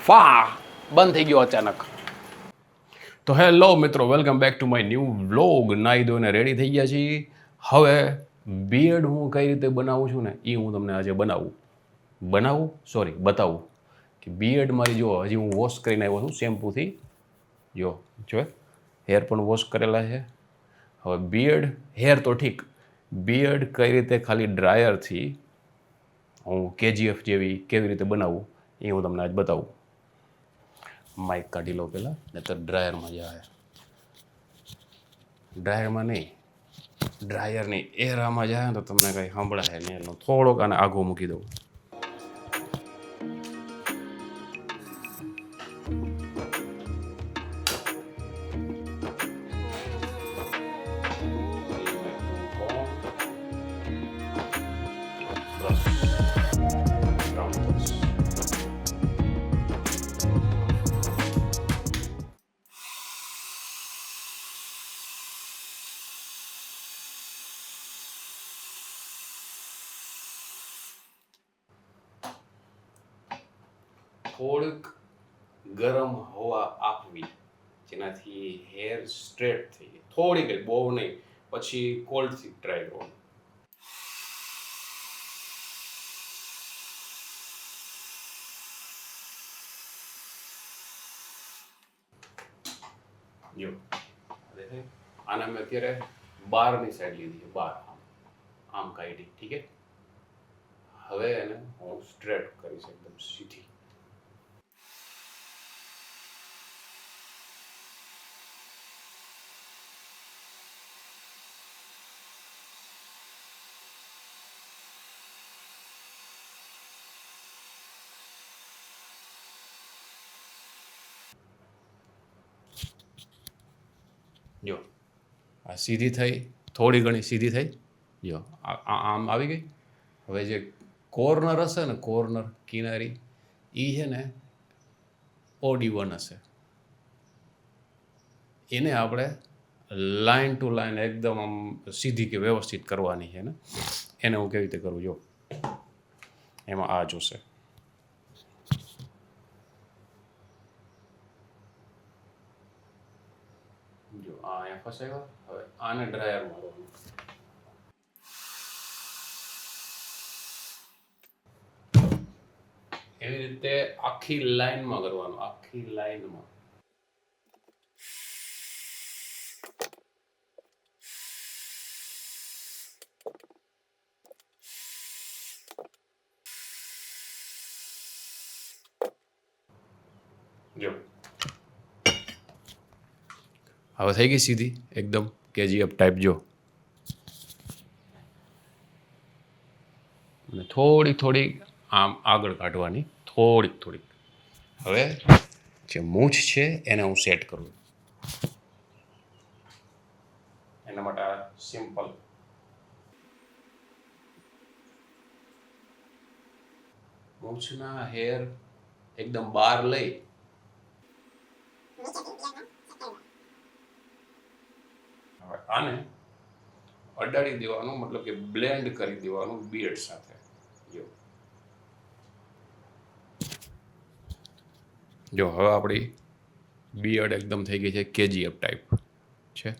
ફા બંધ થઈ ગયો અચાનક. તો હેલો મિત્રો, welcome back to my new vlog. નાહી ધોઈને રેડી થઈ ગયા છીએ. હવે બિયર્ડ હું કઈ રીતે બનાવું છું ને એ હું તમને આજે બતાવું કે બિયર્ડ મારી જો હજી હું વોશ કરીને આવ્યો છું શેમ્પૂથી. જો હેર પણ વોશ કરેલા છે. હવે બિયર્ડ હેર તો ઠીક, બિયર્ડ કઈ રીતે ખાલી ડ્રાયરથી હું કેજીએફ જેવી કેવી રીતે બનાવું એ હું તમને આજ બતાવું. માઇક કાઢી લો પહેલાં, નહીં તો ડ્રાયરમાં જાય. ડ્રાયરમાં નહીં, ડ્રાયરની એરામાં જાય તો તમને કંઈ સાંભળાય નહીં. એનો થોડોક આને આઘો મૂકી દઉં. થોડીક ગરમ હવા આપવી જેનાથી હેર સ્ટ્રેટ થઈ જાય. થોડીક, બહુ નહીં. પછી કોલ્ડથી ટ્રાય કરવાનું. જો આને અમે અત્યારે બારની સાઈડ લીધી છે, બાર આમ કાઢી. ઠીક છે, હવે એને હું સ્ટ્રેટ કરીશ એકદમ સીધી. જો આ સીધી થઈ, થોડી ઘણી સીધી થઈ. જો આમ આવી ગઈ. હવે જે કોર્નર હશે ને, કોર્નર કિનારી, એ છે ને OD1 હશે. એને આપણે લાઇન ટુ લાઇન એકદમ આમ સીધી કે વ્યવસ્થિત કરવાની છે ને. એને હું કેવી રીતે કરું જો, એમાં આ જોશે. જો આ અહીંયા ફસાયો. હવે આને ડ્રાયર મારવાનું. એવી રીતે આખી લાઈનમાં કરવાનું, આખી લાઈનમાં. જો હવે થઈ ગઈ સીધી એકદમ કેજીએફ ટાઈપ. જો અને થોડીક આમ આગળ કાઢવાની, થોડીક. હવે જે મૂછ છે એને હું સેટ કરું. એના માટે આ સિમ્પલ મૂછના હેર એકદમ બહાર લઈ હવે આને અડાડી દેવાનું, મતલબ કે બ્લેન્ડ કરી દેવાનું બિયર્ડ સાથે. જો હવે આપણી બિયર્ડ એકદમ થઈ ગઈ છે કેજીએફ ટાઈપ છે.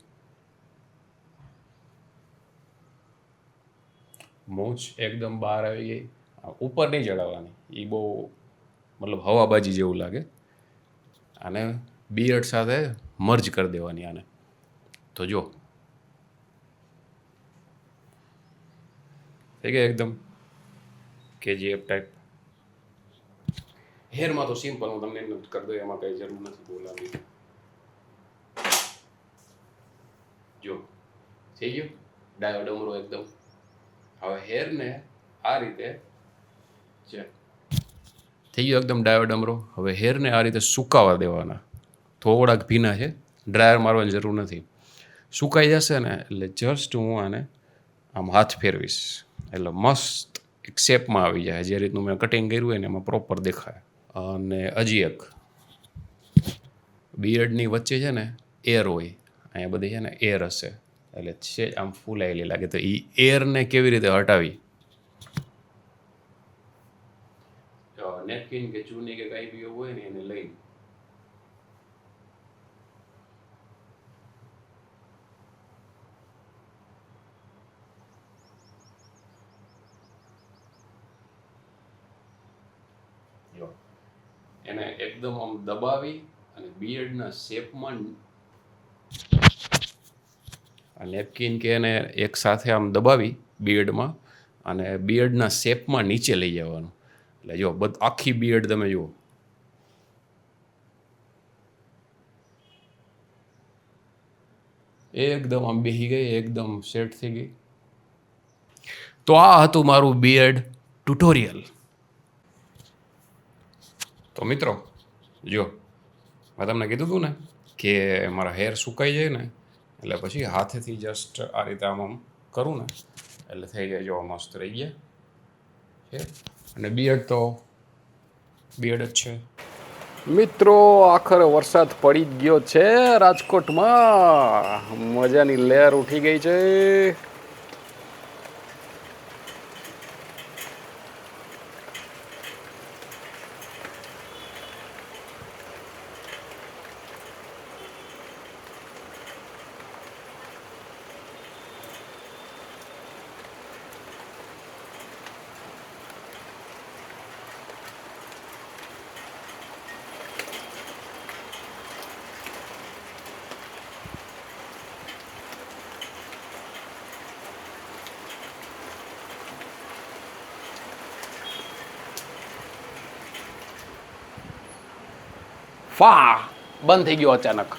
મૂછ એકદમ બહાર આવી ગઈ. ઉપર નહીં ચડાવવાની, એ બહુ મતલબ હવાબાજી જેવું લાગે. આને બિયર્ડ સાથે મર્જ કરી દેવાની આને. તો જો થઈ ગયા એકદમ કેજીએફ ટાઈપ. હેરમાં તો સિમ્પલ હું તમને કરી દઉં, એમાં કંઈ જરૂર નથી બોલાવી. જો થઈ ગયું ડાયો ડમરો એકદમ. હવે હેરને આ રીતે છે, થઈ ગયો એકદમ ડાયો ડમરો. હવે હેરને આ રીતે સુકાવા દેવાના. થોડાક ભીના છે, ડ્રાયર મારવાની જરૂર નથી. સુકાઈ જશે ને એટલે જસ્ટ હું આને આમ હાથ ફેરવીશ એટલે મસ્ત એક શેપમાં આવી જાય. જે રીતનું મેં કટિંગ કર્યું હોય ને એમાં પ્રોપર દેખાય. અને હજી એક, બિયર્ડની વચ્ચે છે ને એર હોય, અહીંયા બધી છે ને એર હશે, એટલે છે આમ ફૂલાયેલી લાગે. તો એ એરને કેવી રીતે હટાવી, નેપકિન કે ચૂની કે કાંઈ બી એવું હોય ને એને લઈને જો એને એકદમ આમ દબાવી અને બિયર્ડના શેપમાં આ નેપકિન કે એને એક સાથે આમ દબાવી બિયર્ડમાં અને બિયર્ડના શેપમાં નીચે લઈ જવાનું. એટલે જો આખી બિયર્ડ તમે જુઓ, એકદમ આમ બેસી ગઈ, એકદમ સેટ થઈ ગઈ. તો આ હતું મારું બિયર્ડ ટ્યુટોરિયલ. તો મિત્રો જો મેં તમને કીધું હતું ને કે મારા હેર સુકાઈ જાય ને એટલે પછી હાથેથી જસ્ટ આ રીતે આમ આમ કરું ને એટલે થઈ જાય, જો મસ્ત રહી ગયા છે. અને બિયર્ડ તો બિયર્ડ જ છે. મિત્રો આખરે વરસાદ પડી જ ગયો છે રાજકોટમાં, મજાની લહેર ઉઠી ગઈ છે. ફા બંધ થઈ ગયો અચાનક.